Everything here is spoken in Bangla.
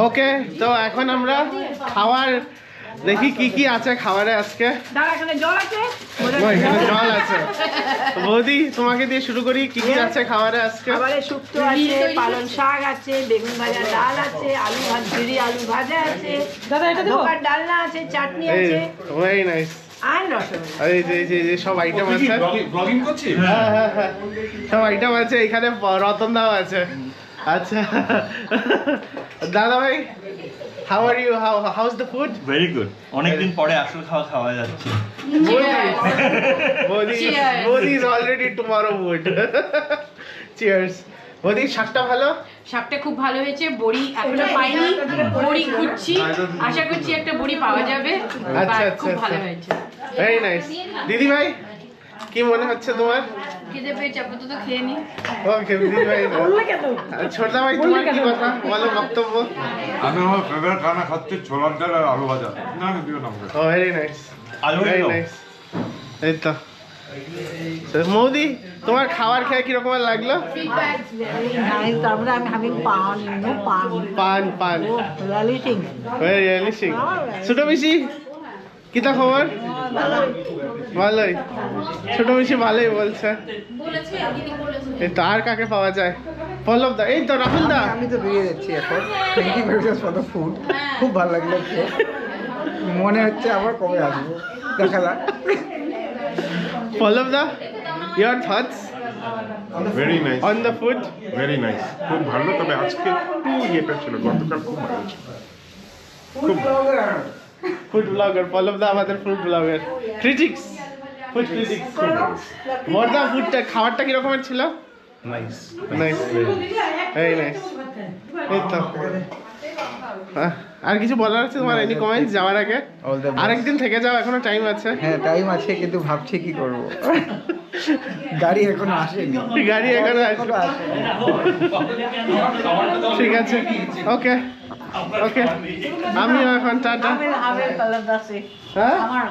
ওকে, তো এখন আমরা খাওয়ার দেখি কি কি আছে খাবারে আজকে। এখানে জল আছে, এখানে জল আছে। বৌদি তোমাকে দিয়ে শুরু করি, কি কি আছে খাবারে আজকে? খাবারে শুক্তো আছে, পালং শাক আছে, বেগুন ভাজা ডাল আছে, আলু ভাজা আছে, দোকান ডালনা আছে, চাটনি আছে, ভেরি নাইস। আর রসগোল্লা। এই যে সব আইটেম আছে। ব্লগিং করছিস? হ্যাঁ, সব আইটেম আছে। এখানে রতন দাও আছে। আচ্ছা দাদা ভাই, how are you? How's the food? Very good. অনেকদিন পরে আসল খাওয়া খাওয়া যাচ্ছে। Bodhi is already tomorrow mood. Cheers. Bodhi, শাকটা ভালো? শাকটা খুব ভালো হয়েছে। বড়ি এখনো পাইনি, বড়ি খুঁজছি, আশা করছি একটা বড়ি পাওয়া যাবে। আচ্ছা, খুব আচ্ছা, ভালো আচ্ছা। হয়েছে। Very nice. দিদি ভাই, কি মনে হচ্ছে তোমার? খিদে পেয়েছে, আপাতত খেয়ে নি। ওকে দিদি ভাই। ছোটদা ভাই, তোমার কি কথা বলো, বক্তব্য? আমি আমার ফেভারিট খানা খাচ্ছি ছোলার ডাল আর আলু ভাজা। না আমি দিও না। ও ভেরি নাইস, আলু ভেরি ভাজা? নাইস। এই তো মৌদি, তোমার খাবার খেয়ে কিরকম লাগলো? তারপরে আমি having পান, পান রিয়েলিটিং। Very realistic. ছোট মিশি, কিতা খবর? ভালোই। ছোট মিশি ভালোই বলছে। এই তো, আর কাকে পাওয়া যায়? পল্লব দা, এই তো রাহুল দা। আমি তো বেরিয়ে যাচ্ছি এখন। Thank you very much for the food. খুব ভালো লাগলো খেয়ে। মনে হচ্ছে আবার কবে আসবো, দেখা যাক। পল্লব দা, your thoughts very nice, on the food? Very nice, খুব ভালো। তবে আজকে একটু ইয়েটা ছিল, গতকাল খুব ভালো ছিল। ফুড ব্লগার পল্লব দা, আমাদের food blogger, critics, food critics. বর্দা, ফুডটা খাবারটা কি রকমের ছিল? নাইস। Nice, very nice. এই তো আর কিছু বলার আছে তোমার? এনি কমেন্টস যাওয়ার আগে? All the best. আরেকদিন থেকে যাও, এখনো টাইম আছে। হ্যাঁ টাইম আছে, কিন্তু ভাবছি কি করব। গাড়ি এখনো আসেনি। গাড়ি এখনো আসবে। এখনো আসেনি। ঠিক আছে, ওকে ওকে, আমিও এখন টাটা। আমি পল্লব দাসে হ্যাঁ আমার